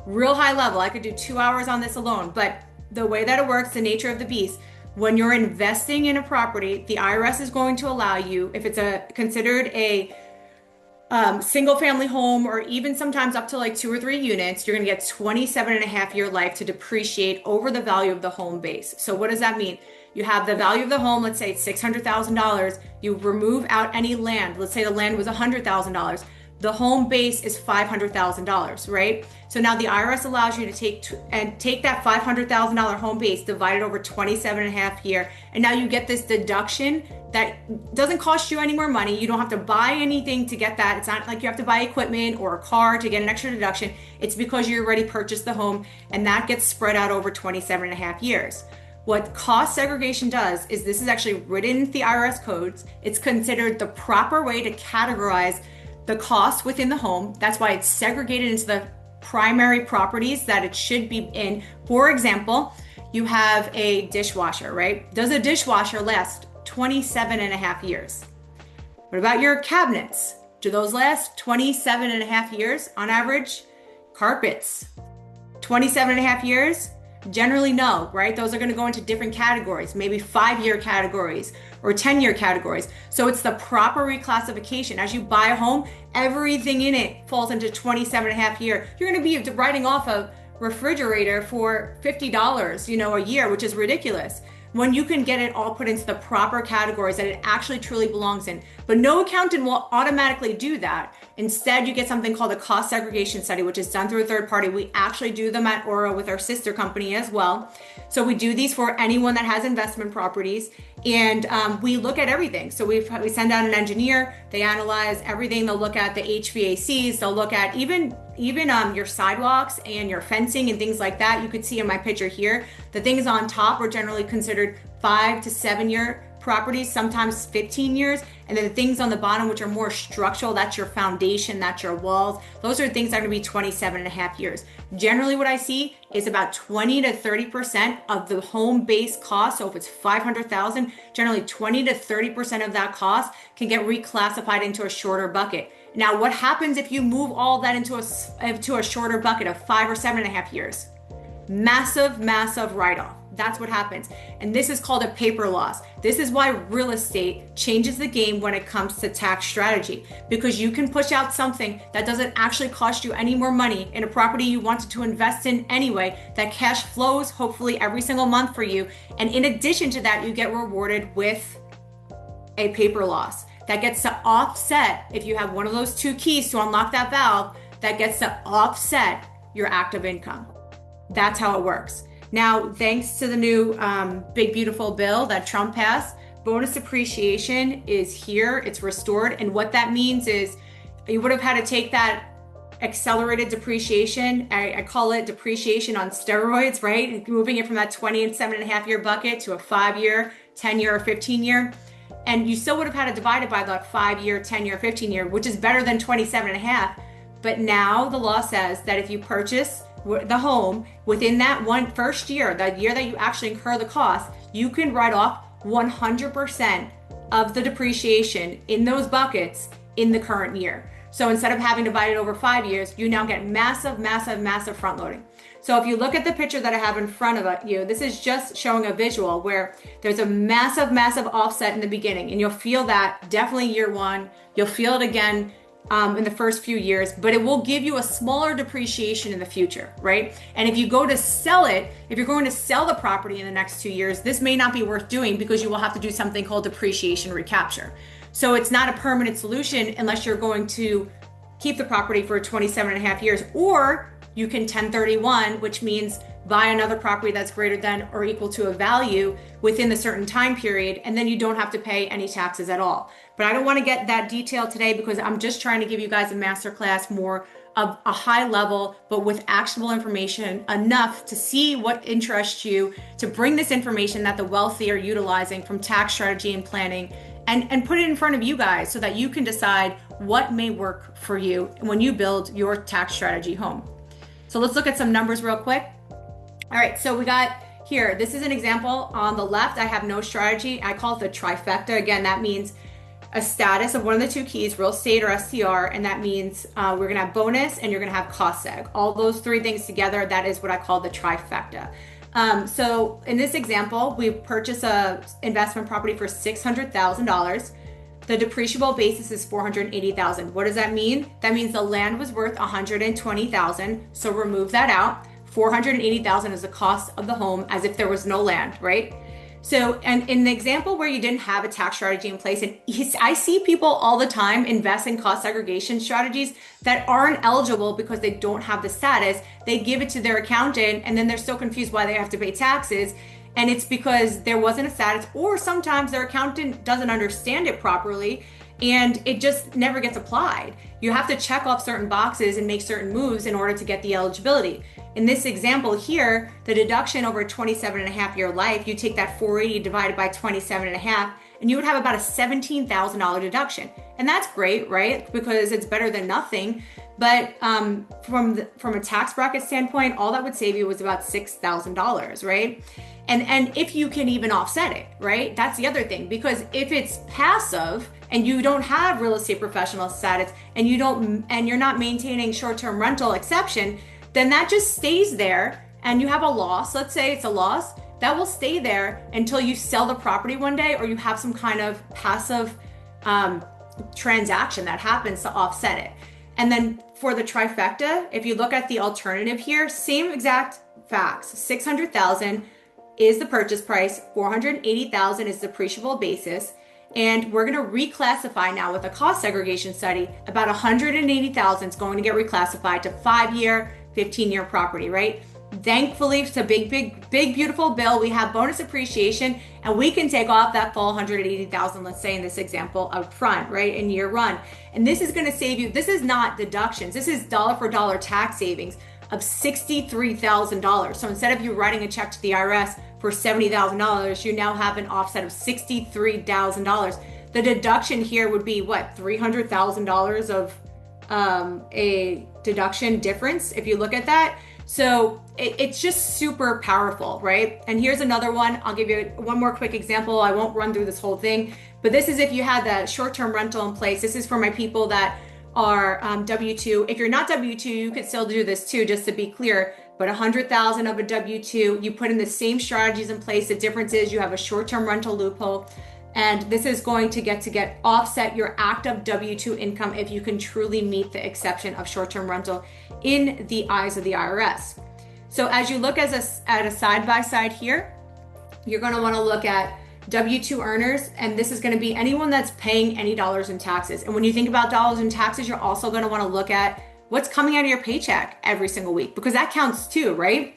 real high level. I could do 2 hours on this alone, but the way that it works, the nature of the beast, when you're investing in a property, the IRS is going to allow you, if it's considered a single family home, or even sometimes up to like 2 or 3 units, you're going to get 27.5 year life to depreciate over the value of the home base. So what does that mean? You have the value of the home, let's say it's $600,000. You remove out any land. Let's say the land was $100,000. The home base is $500,000, right? So now the IRS allows you to take that $500,000 home base, divide it over 27.5 years, and now you get this deduction that doesn't cost you any more money. You don't have to buy anything to get that. It's not like you have to buy equipment or a car to get an extra deduction. It's because you already purchased the home, and that gets spread out over 27.5 years. What cost segregation does is, this is actually written in the IRS codes. It's considered the proper way to categorize the cost within the home. That's why it's segregated into the primary properties that it should be in. For example, you have a dishwasher, right? Does a dishwasher last 27.5 years? What about your cabinets? Do those last 27.5 years on average? Carpets, 27.5 years? Generally, no, right? Those are going to go into different categories, maybe 5-year categories or 10-year categories. So it's the proper reclassification. As you buy a home, everything in it falls into 27.5 year. You're going to be writing off a refrigerator for $50, a year, which is ridiculous, when you can get it all put into the proper categories that it actually truly belongs in. But no accountant will automatically do that. Instead, you get something called a cost segregation study, which is done through a third party. We actually do them at Aura with our sister company as well. So we do these for anyone that has investment properties, and we look at everything. So we send out an engineer, they analyze everything. They'll look at the HVACs, they'll look at even your sidewalks and your fencing and things like that. You could see in my picture here, the things on top are generally considered 5 to 7 year properties, sometimes 15 years. And then the things on the bottom, which are more structural, that's your foundation, that's your walls. Those are things that are gonna be 27.5 years. Generally what I see is about 20 to 30% of the home base cost. So if it's 500,000, generally 20 to 30% of that cost can get reclassified into a shorter bucket. Now, what happens if you move all that into a shorter bucket of 5 or 7.5 years? Massive, massive write-off. That's what happens. And this is called a paper loss. This is why real estate changes the game when it comes to tax strategy, because you can push out something that doesn't actually cost you any more money in a property you wanted to invest in anyway, that cash flows hopefully every single month for you. And in addition to that, you get rewarded with a paper loss that gets to offset. If you have one of those two keys to unlock that valve, that gets to offset your active income. That's how it works. Now, thanks to the new big beautiful bill that Trump passed, bonus depreciation is here, it's restored. And what that means is you would have had to take that accelerated depreciation, I call it depreciation on steroids, right? Moving it from that 27.5 year bucket to a 5-year, 10-year, or 15-year. And you still would have had to divide it by that 5-year, 10-year, 15-year, which is better than 27.5. But now the law says that if you purchase the home within that first year, that year that you actually incur the cost, you can write off 100% of the depreciation in those buckets in the current year. So instead of having to divide it over 5 years, you now get massive, massive, massive front loading. So if you look at the picture that I have in front of you, this is just showing a visual where there's a massive, massive offset in the beginning. And you'll feel that definitely year one. You'll feel it again in the first few years, but it will give you a smaller depreciation in the future, right? And if you go to sell it, if you're going to sell the property in the next 2 years, this may not be worth doing because you will have to do something called depreciation recapture. So it's not a permanent solution unless you're going to keep the property for 27.5 years, or you can 1031, which means buy another property that's greater than or equal to a value within the certain time period, and then you don't have to pay any taxes at all. But I don't want to get that detailed today because I'm just trying to give you guys a masterclass, more of a high level, but with actionable information enough to see what interests you, to bring this information that the wealthy are utilizing from tax strategy and planning, and put it in front of you guys so that you can decide what may work for you when you build your tax strategy home. So let's look at some numbers real quick. All right, so we got here, this is an example. On the left, I have no strategy. I call it the trifecta. Again, that means a status of one of the two keys, real estate or STR, and that means we're gonna have bonus and you're gonna have cost seg. All those three things together, that is what I call the trifecta. So in this example, we purchased a investment property for $600,000. The depreciable basis is $480,000. What does that mean? That means the land was worth $120,000. So remove that out. $480,000 is the cost of the home as if there was no land, right? So, and in the example where you didn't have a tax strategy in place, and I see people all the time invest in cost segregation strategies that aren't eligible because they don't have the status. They give it to their accountant and then they're so confused why they have to pay taxes. And it's because there wasn't a status, or sometimes their accountant doesn't understand it properly and it just never gets applied. You have to check off certain boxes and make certain moves in order to get the eligibility. In this example here, the deduction over a 27.5 year life, you take that 480 divided by 27.5, and you would have about a $17,000 deduction. And that's great, right? Because it's better than nothing. But from a tax bracket standpoint, all that would save you was about $6,000, right? And if you can even offset it, right? That's the other thing, because if it's passive and you don't have real estate professional status and you're not maintaining short-term rental exception, then that just stays there and you have a loss. Let's say it's a loss that will stay there until you sell the property one day or you have some kind of passive transaction that happens to offset it. And then for the trifecta, if you look at the alternative here, same exact facts. 600,000 is the purchase price, 480,000 is the depreciable basis, and we're going to reclassify now with a cost segregation study. About 180,000 is going to get reclassified to 5-year, 15-year property, right? Thankfully, it's a big, beautiful bill. We have bonus appreciation, and we can take off that full 180,000, let's say in this example, up front, right, in year one. And this is going to save you. This is not deductions. This is dollar for dollar tax savings of $63,000. So instead of you writing a check to the IRS for $70,000, you now have an offset of $63,000. The deduction here would be what, $300,000 of a deduction difference if you look at that. So it's just super powerful, right? And here's another one. I'll give you one more quick example. I won't run through this whole thing, but this is if you had the short-term rental in place. This is for my people that are W-2. If you're not W-2, you could still do this too, just to be clear. But 100,000 of a W-2, you put in the same strategies in place. The difference is you have a short-term rental loophole. And this is going to get offset your active W-2 income if you can truly meet the exception of short-term rental in the eyes of the IRS. So as you look at a side-by-side here, you're going to want to look at W-2 earners, and this is going to be anyone that's paying any dollars in taxes. And when you think about dollars in taxes, you're also going to want to look at what's coming out of your paycheck every single week, because that counts too, right?